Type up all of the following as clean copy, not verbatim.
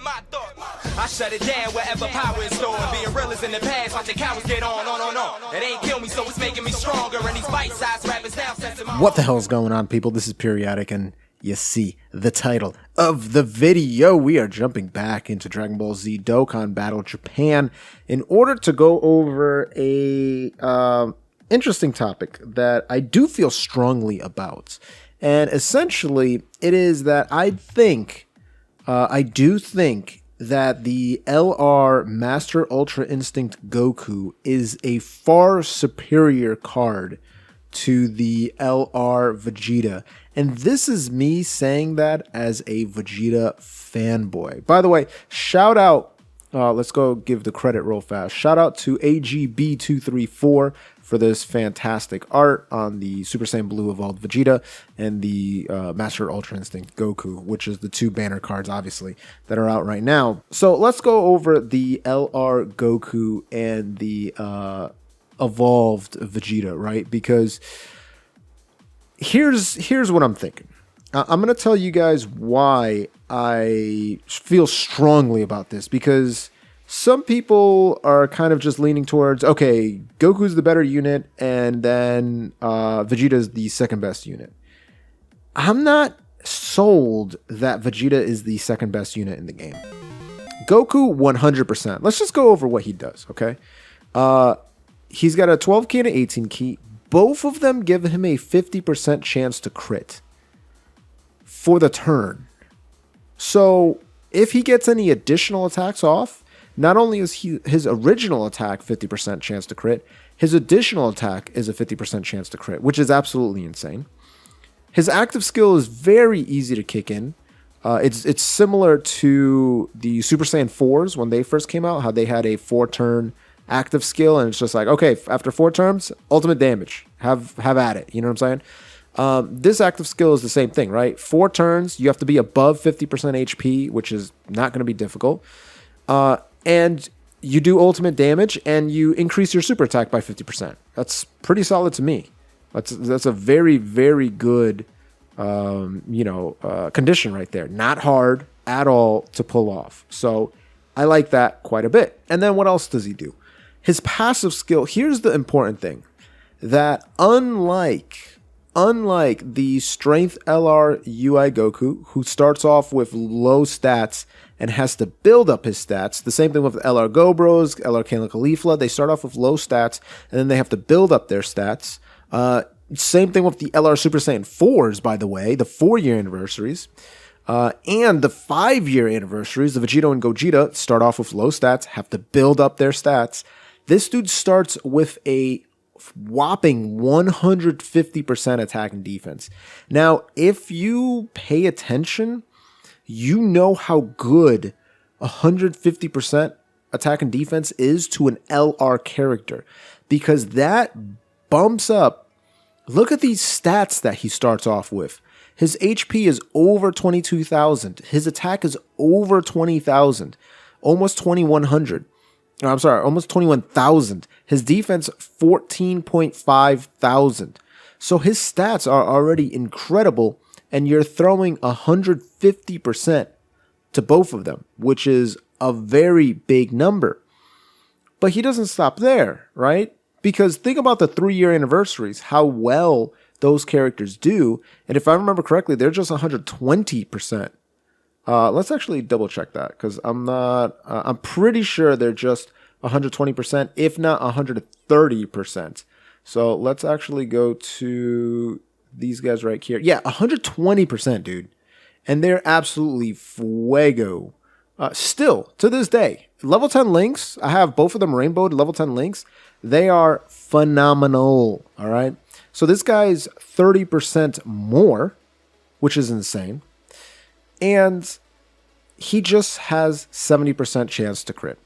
my thoughts. I shut it down wherever power is stored. Being real is in the past, watching cowards get on. It ain't kill me, so it's making me stronger. And these bite-sized rappers now sensing my... What the hell is going on, people? This is Periodic, and you see the title of the video. We are jumping back into Dragonball Z Dokkan Battle Japan in order to go over a interesting topic that I do feel strongly about. And essentially, it is that I do think that the LR Master Ultra Instinct Goku is a far superior card to the LR Vegeta. And this is me saying that as a Vegeta fanboy. By the way, shout out, let's go give the credit real fast. Shout out to AGB234 for this fantastic art on the Super Saiyan Blue Evolved Vegeta and the Master Ultra Instinct Goku, which is the two banner cards, obviously, that are out right now. So let's go over the LR Goku and the Evolved Vegeta, right? Because here's what I'm thinking. I'm going to tell you guys why I feel strongly about this, because some people are kind of just leaning towards, okay, Goku's the better unit, and then Vegeta's the second best unit. I'm not sold that Vegeta is the second best unit in the game. Goku, 100%. Let's just go over what he does, okay? He's got a 12 key and an 18 key. Both of them give him a 50% chance to crit for the turn. So if he gets any additional attacks off, not only is his original attack 50% chance to crit, his additional attack is a 50% chance to crit, which is absolutely insane. His active skill is very easy to kick in. It's similar to the Super Saiyan 4s when they first came out, how they had a 4-turn active skill, and it's just like, okay, after 4 turns, ultimate damage. Have at it. You know what I'm saying? This active skill is the same thing, right? 4 turns, you have to be above 50% HP, which is not going to be difficult. And you do ultimate damage, and you increase your super attack by 50%. That's pretty solid to me. That's a very, very good, condition right there. Not hard at all to pull off. So I like that quite a bit. And then what else does he do? His passive skill, here's the important thing, that unlike the Strength LR UI Goku, who starts off with low stats and has to build up his stats, the same thing with LR Gobros, LR Kale Caulifla, they start off with low stats, and then they have to build up their stats. Same thing with the LR Super Saiyan 4s, by the way, the 4-year anniversaries. And the 5-year anniversaries, the Vegeta and Gogeta start off with low stats, have to build up their stats. This dude starts with a whopping 150% attack and defense. Now, if you pay attention, you know how good 150% attack and defense is to an LR character, because that bumps up. Look at these stats that he starts off with. His HP is over 22,000. His attack is over 20,000, almost 2,100. I'm sorry, almost 21,000. His defense, 14.5 thousand. So his stats are already incredible, and you're throwing 150% to both of them, which is a very big number. But he doesn't stop there, right? Because think about the 3-year anniversaries, how well those characters do. And if I remember correctly, they're just 120%. Let's actually double check that, because I'm pretty sure they're just 120%, if not 130%. So let's actually go to these guys right here. Yeah, 120%, dude. And they're absolutely fuego. Still, to this day, level 10 links, I have both of them rainbowed level 10 links. They are phenomenal, all right? So this guy's 30% more, which is insane. And he just has 70% chance to crit.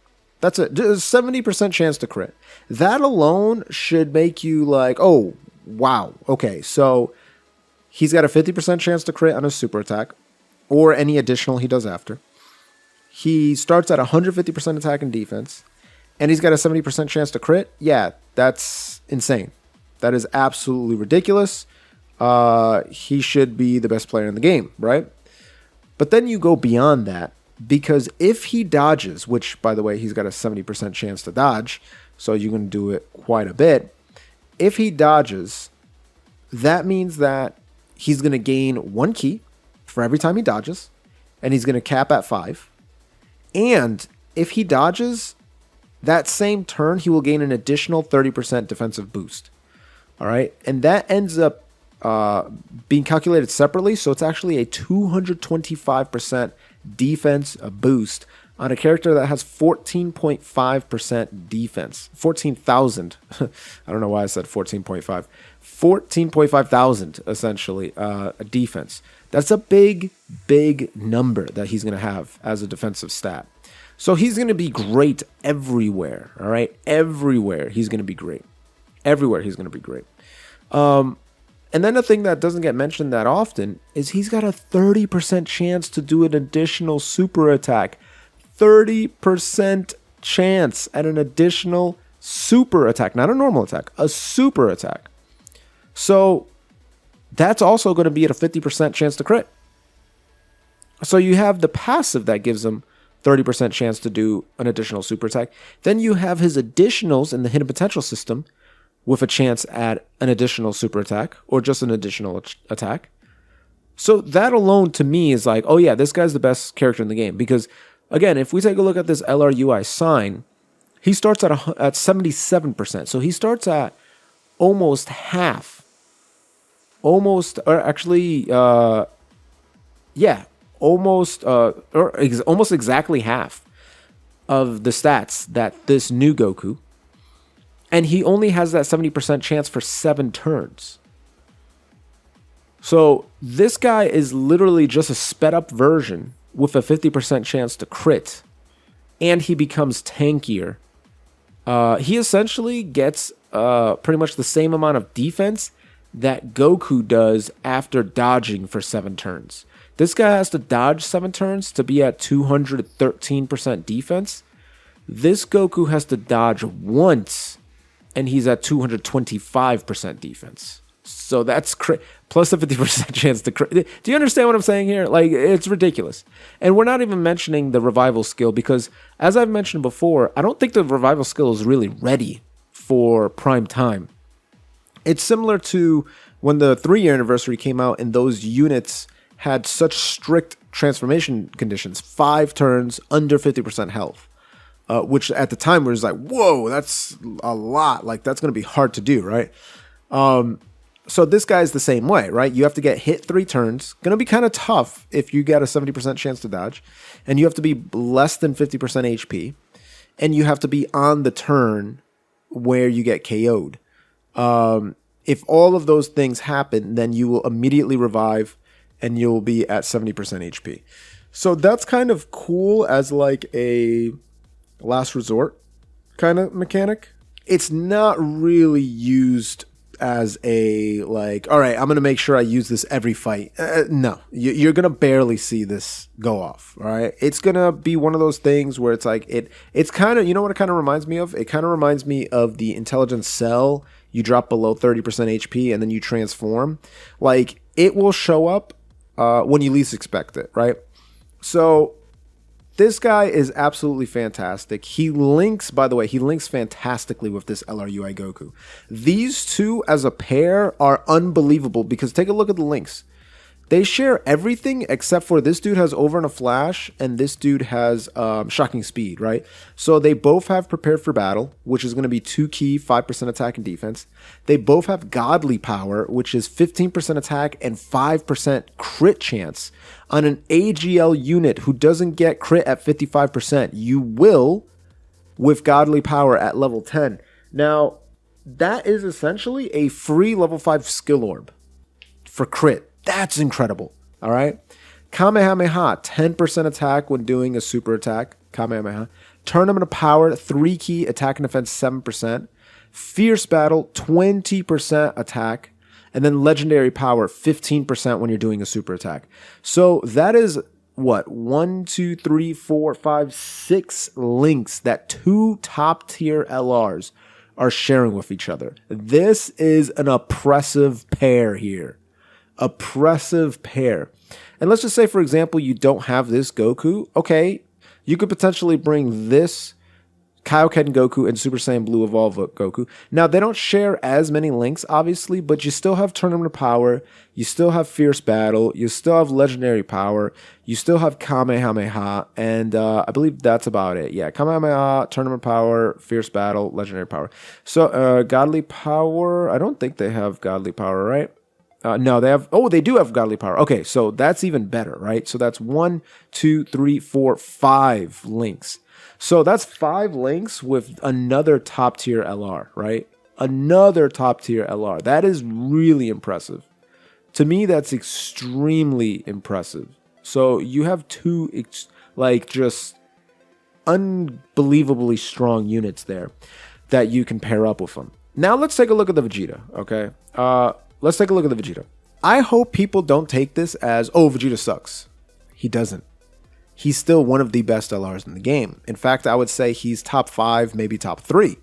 That's it. 70% chance to crit. That alone should make you like, oh, wow. Okay, so he's got a 50% chance to crit on his super attack, or any additional he does after. He starts at 150% attack and defense, and he's got a 70% chance to crit. Yeah, that's insane. That is absolutely ridiculous. He should be the best player in the game, right? But then you go beyond that, because if he dodges, which by the way, he's got a 70% chance to dodge, so you can do it quite a bit. If he dodges, that means that he's going to gain 1 ki for every time he dodges, and he's going to cap at 5. And if he dodges, that same turn, he will gain an additional 30% defensive boost. All right. And that ends up being calculated separately. So it's actually a 225% defense boost on a character that has 14.5% defense. 14,000. I don't know why I said 14.5. 14.5 thousand, essentially, defense. That's a big, big number that he's going to have as a defensive stat. So he's going to be great everywhere, all right? Everywhere he's going to be great. Everywhere he's going to be great. And then the thing that doesn't get mentioned that often is he's got a 30% chance to do an additional super attack. 30% chance at an additional super attack. Not a normal attack, a super attack. So that's also going to be at a 50% chance to crit. So you have the passive that gives him 30% chance to do an additional super attack. Then you have his additionals in the hidden potential system with a chance at an additional super attack or just an additional attack. So that alone to me is like, oh yeah, this guy's the best character in the game. Because again, if we take a look at this LR UI sign, he starts at 77%. So he starts at almost half. Almost exactly half of the stats that this new Goku. And he only has that 70% chance for 7 turns. So this guy is literally just a sped up version with a 50% chance to crit. And he becomes tankier. He essentially gets pretty much the same amount of defense that Goku does after dodging for 7 turns. This guy has to dodge 7 turns to be at 213% defense. This Goku has to dodge once, and he's at 225% defense. So that's plus a 50% chance to crit. Do you understand what I'm saying here? Like, it's ridiculous. And we're not even mentioning the revival skill because, as I've mentioned before, I don't think the revival skill is really ready for prime time. It's similar to when the 3-year anniversary came out and those units had such strict transformation conditions. 5 turns, under 50% health. Which at the time was like, whoa, that's a lot. Like, that's going to be hard to do, right? So this guy's the same way, right? You have to get hit 3 turns. Going to be kind of tough if you get a 70% chance to dodge. And you have to be less than 50% HP. And you have to be on the turn where you get KO'd. If all of those things happen, then you will immediately revive and you'll be at 70% HP. So that's kind of cool as like a last resort kind of mechanic. It's not really used as a like, all right, I'm going to make sure I use this every fight. No, you're going to barely see this go off. All right. It's going to be one of those things where it's like, it's kind of, you know what it kind of reminds me of? It kind of reminds me of the intelligence cell. You drop below 30% HP and then you transform. Like, it will show up when you least expect it, right? So this guy is absolutely fantastic. He links, by the way, he links fantastically with this LR UI Goku. These two as a pair are unbelievable because take a look at the links. They share everything except for this dude has over in a flash and this dude has shocking speed, right? So they both have prepared for battle, which is going to be 2 ki, 5% attack and defense. They both have godly power, which is 15% attack and 5% crit chance on an AGL unit who doesn't get crit at 55%. You will with godly power at level 10. Now, that is essentially a free level 5 skill orb for crit. That's incredible. All right. Kamehameha, 10% attack when doing a super attack. Kamehameha. Tournament of Power, 3 ki, attack and defense 7%. Fierce Battle, 20% attack. And then Legendary Power, 15% when you're doing a super attack. So that is what? 1, 2, 3, 4, 5, 6 links that 2 top tier LRs are sharing with each other. This is an oppressive pair here. Oppressive pair. And let's just say, for example, you don't have this Goku. Okay, you could potentially bring this Kaioken Goku and Super Saiyan Blue Evolve Goku. Now, they don't share as many links, obviously, but you still have Tournament of Power, you still have Fierce Battle, you still have Legendary Power, you still have Kamehameha, and I believe that's about it. Yeah, Kamehameha, Tournament Power, Fierce Battle, Legendary Power. So, Godly Power, I don't think they have Godly Power, right? No, they have. Oh, they do have Godly Power. Okay, so that's even better, right? So that's 1, 2, 3, 4, 5 links. So that's 5 links with another top tier LR, right? Another top tier LR. That is really impressive. To me, that's extremely impressive. So you have 2 like just unbelievably strong units there that you can pair up with them. Now let's take a look at the Vegeta, okay? Let's take a look at the Vegeta. I hope people don't take this as, oh, Vegeta sucks. He doesn't. He's still one of the best LRs in the game. In fact, I would say he's top 5, maybe top 3.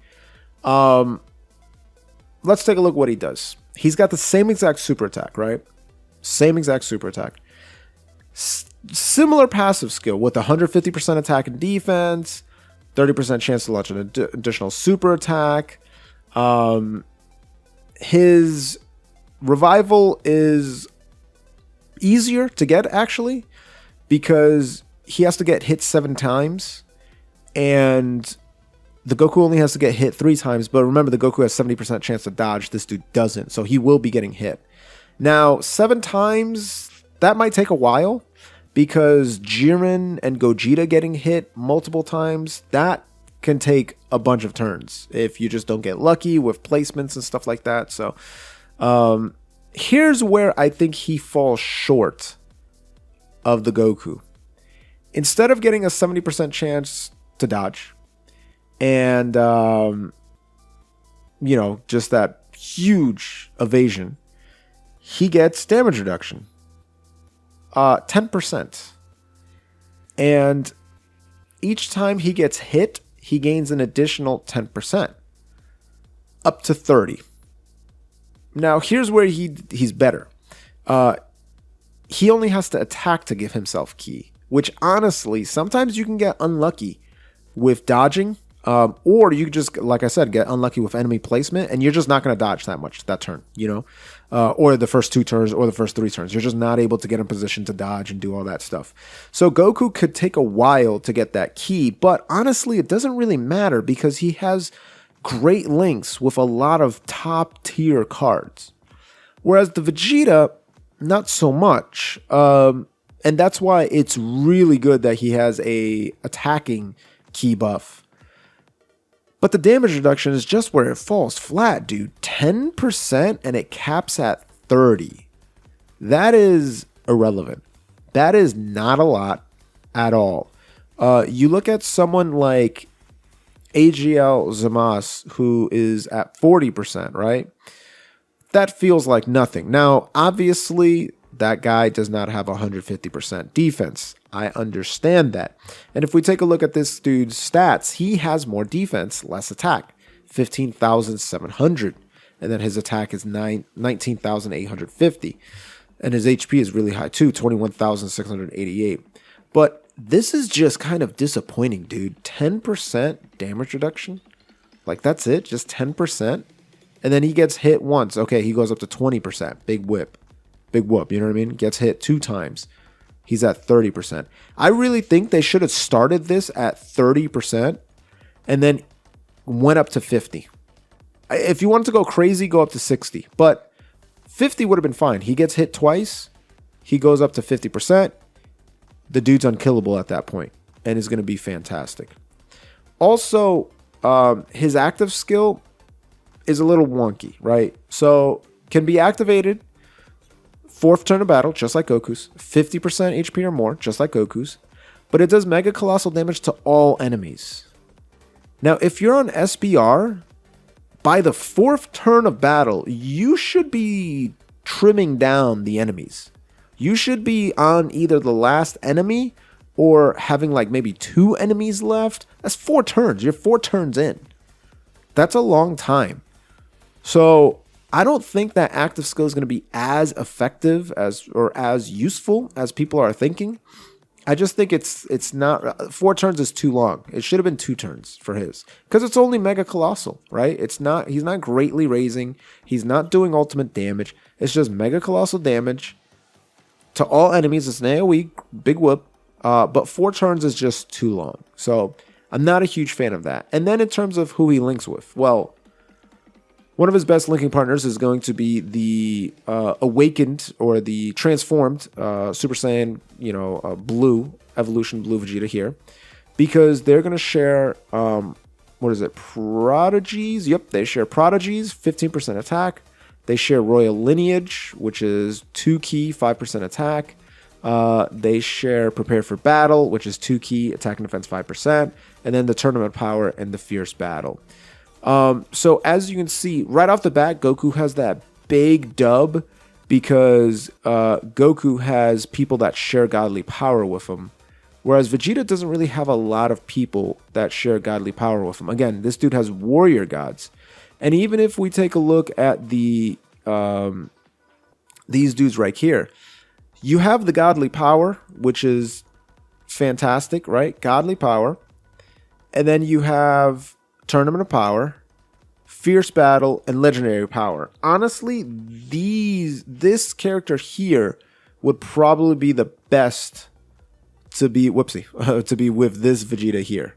Let's take a look what he does. He's got the same exact super attack, right? Same exact super attack. Similar passive skill with 150% attack and defense, 30% chance to launch an additional super attack. His revival is easier to get, actually, because he has to get hit 7 times, and the Goku only has to get hit 3 times. But remember, the Goku has 70% chance to dodge. This dude doesn't, so he will be getting hit. Now, 7 times, that might take a while, because Jiren and Gogeta getting hit multiple times, that can take a bunch of turns if you just don't get lucky with placements and stuff like that. So here's where I think he falls short of the Goku. Instead of getting a 70% chance to dodge and just that huge evasion, he gets damage reduction, 10%. And each time he gets hit, he gains an additional 10%, up to 30. Now, here's where he's better. He only has to attack to give himself ki, which honestly, sometimes you can get unlucky with dodging, or you just, like I said, get unlucky with enemy placement, and you're just not going to dodge that much that turn, or the first 2 turns or the first 3 turns. You're just not able to get in position to dodge and do all that stuff. So Goku could take a while to get that ki, but honestly, it doesn't really matter because he has great links with a lot of top tier cards. Whereas the Vegeta, not so much. And that's why it's really good that he has a attacking ki buff. But the damage reduction is just where it falls flat, dude. 10% and it caps at 30. That is irrelevant. That is not a lot at all. You look at someone like AGL Zamas, who is at 40%, right? That feels like nothing. Now, obviously, that guy does not have 150% defense. I understand that. And if we take a look at this dude's stats, he has more defense, less attack, 15,700. And then his attack is 19,850. And his HP is really high too, 21,688. But this is just kind of disappointing, dude. 10% damage reduction? Like, that's it? Just 10%? And then he gets hit once. Okay, he goes up to 20%. Big whip. Big whoop, you know what I mean? Gets hit 2 times. He's at 30%. I really think they should have started this at 30% and then went up to 50. If you wanted to go crazy, go up to 60. But 50 would have been fine. He gets hit twice. He goes up to 50%. The dude's unkillable at that point and is going to be fantastic. Also, his active skill is a little wonky, right? So, can be activated 4th turn of battle, just like Goku's. 50% HP or more, just like Goku's. But it does mega colossal damage to all enemies. Now, if you're on SBR, by the 4th turn of battle, you should be trimming down the enemies. You should be on either the last enemy or having like maybe 2 enemies left. That's 4 turns. You're 4 turns in. That's a long time. So I don't think that active skill is going to be as effective as or as useful as people are thinking. I just think it's not 4 turns is too long. It should have been 2 turns for his because it's only Mega Colossal, right? He's not greatly raising. He's not doing ultimate damage. It's just Mega Colossal damage to all enemies. It's an AoE, big whoop. But 4 turns is just too long. So I'm not a huge fan of that. And then in terms of who he links with, well, one of his best linking partners is going to be the awakened or the transformed Super Saiyan, blue evolution blue Vegeta here, because they're going to share prodigies. Yep, they share prodigies, 15% attack. They share royal lineage, which is 2 key, 5% attack. They share prepare for battle, which is 2 key, attack and defense 5%, and then the tournament power and the fierce battle. So as you can see, right off the bat, Goku has that big dub because Goku has people that share godly power with him, whereas Vegeta doesn't really have a lot of people that share godly power with him. Again, this dude has warrior gods. And even if we take a look at these dudes right here, you have the godly power, which is fantastic, right? Godly power. And then you have Tournament of Power, Fierce Battle, and Legendary Power. Honestly, this character here would probably be the best to be, to be with this Vegeta here.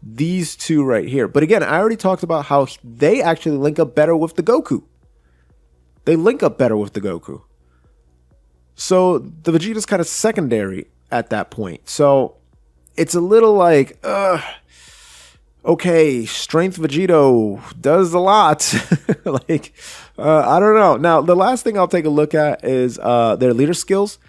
These two right here. But again, I already talked about how they actually link up better with the Goku. They link up better with the Goku. So the Vegeta's kind of secondary at that point. So it's a little like, okay, Strength Vegito does a lot. I don't know. Now, the last thing I'll take a look at is their leader skills.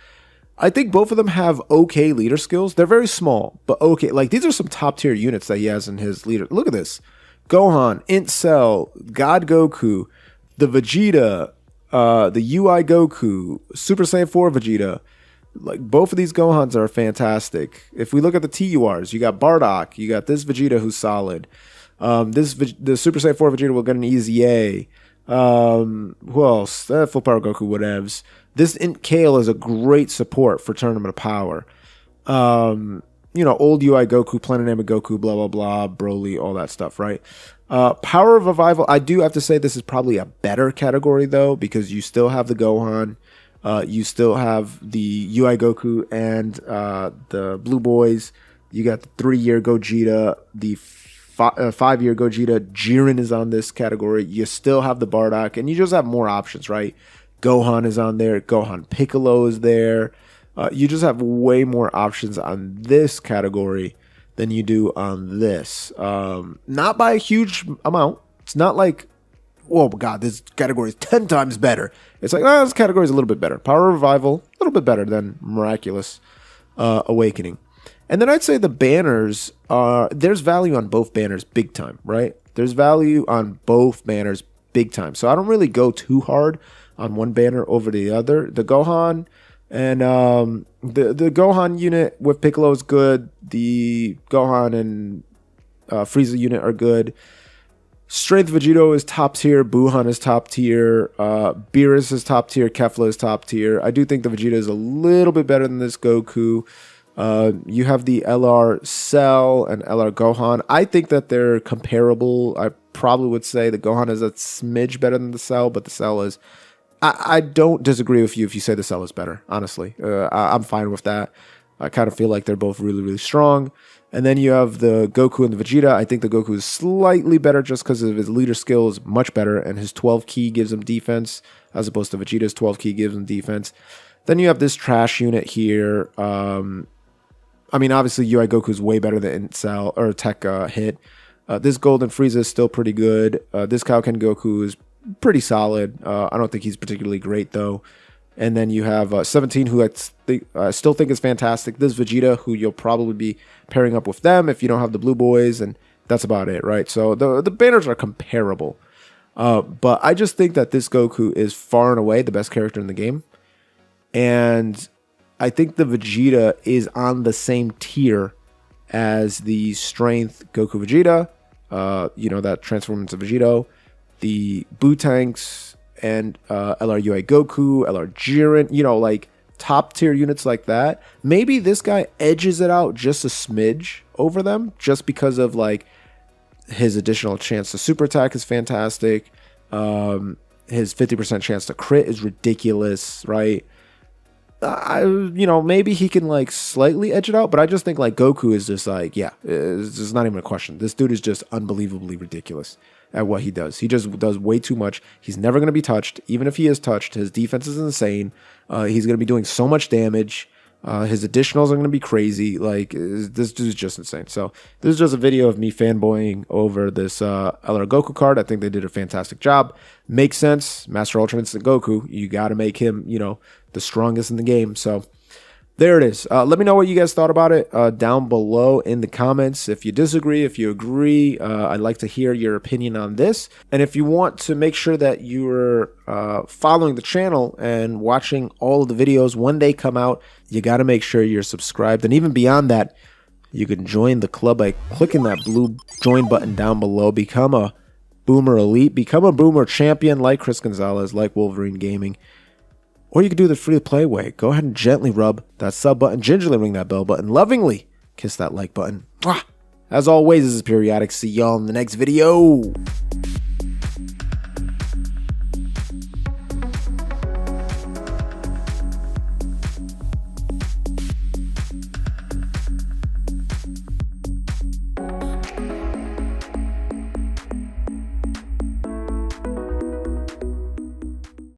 I think both of them have okay leader skills. They're very small, but okay. Like, these are some top tier units that he has in his leader. Look at this. Gohan, Int Cell, God Goku, the Vegeta, the UI Goku, Super Saiyan 4 Vegeta. Like, both of these Gohans are fantastic. If we look at the TURs, you got Bardock, you got this Vegeta who's solid. The Super Saiyan 4 Vegeta will get an easy A. Who else? Full Power Goku, whatevs. This Int Kale is a great support for Tournament of Power. Old UI Goku, Planetama Goku, blah, blah, blah, Broly, all that stuff, right? Power of Revival, I do have to say this is probably a better category, though, because you still have the Gohan. You still have the UI Goku and the Blue Boys. You got the 3-year Gogeta, the 5-year Gogeta. Jiren is on this category. You still have the Bardock, and you just have more options, right? Gohan is on there. Gohan Piccolo is there. You just have way more options on this category than you do on this. Not by a huge amount. It's not like, oh my God, this category is 10 times better. It's like, this category is a little bit better. Power Revival, a little bit better than Miraculous Awakening. And then I'd say the banners, there's value on both banners big time, right? There's value on both banners big time. So I don't really go too hard on one banner over the other. The Gohan and the Gohan unit with Piccolo is good. The Gohan and Frieza unit are good. Strength Vegito is top tier. Buhan is top tier. Beerus is top tier. Kefla is top tier. I do think the Vegeta is a little bit better than this Goku. You have the LR Cell and LR Gohan. I think that they're comparable. I probably would say the Gohan is a smidge better than the Cell, but the Cell is... I don't disagree with you if you say the Cell is better, honestly. I'm fine with that. I kind of feel like they're both really, really strong. And then you have the Goku and the Vegeta. I think the Goku is slightly better just because of his leader skills, much better, and his 12 key gives him defense, as opposed to Vegeta's 12 key gives him defense. Then you have this trash unit here. Obviously UI Goku is way better than Cell or Tech Hit. This Golden Frieza is still pretty good. This Kaioken Goku is pretty solid. I don't think he's particularly great though. And then you have 17, who I still think is fantastic. This Vegeta, who you'll probably be pairing up with them if you don't have the Blue Boys, and that's about it, right? So the banners are comparable. But I just think that this Goku is far and away the best character in the game. And I think the Vegeta is on the same tier as the Strength Goku Vegeta, that transformance of Vegito, the Boo Tanks, and LR Goku, LR Jiren, you know, like top tier units like that, maybe this guy edges it out just a smidge over them just because of like his additional chance to super attack is fantastic. His 50% chance to crit is ridiculous, right? You know, maybe he can like slightly edge it out, but I just think like Goku is just like, yeah, it's just not even a question. This dude is just unbelievably ridiculous at what he does. He just does way too much. He's never going to be touched. Even if he is touched, his defense is insane. He's going to be doing so much damage. His additionals are going to be crazy. Like, this dude's just insane. So this is just a video of me fanboying over this LR Goku card. I think they did a fantastic job. Makes sense. Master Ultra Instant Goku. You got to make him, you know, the strongest in the game. So there it is. Let me know what you guys thought about it down below in the comments. If you disagree, if you agree, I'd like to hear your opinion on this. And if you want to make sure that you're following the channel and watching all of the videos when they come out, you got to make sure you're subscribed. And even beyond that, you can join the club by clicking that blue join button down below. Become a Boomer Elite. Become a Boomer Champion like Chris Gonzalez, like Wolverine Gaming. Or you can do the free-to-play way. Go ahead and gently rub that sub button, gingerly ring that bell button, lovingly kiss that like button. As always, this is Periodic. See y'all in the next video.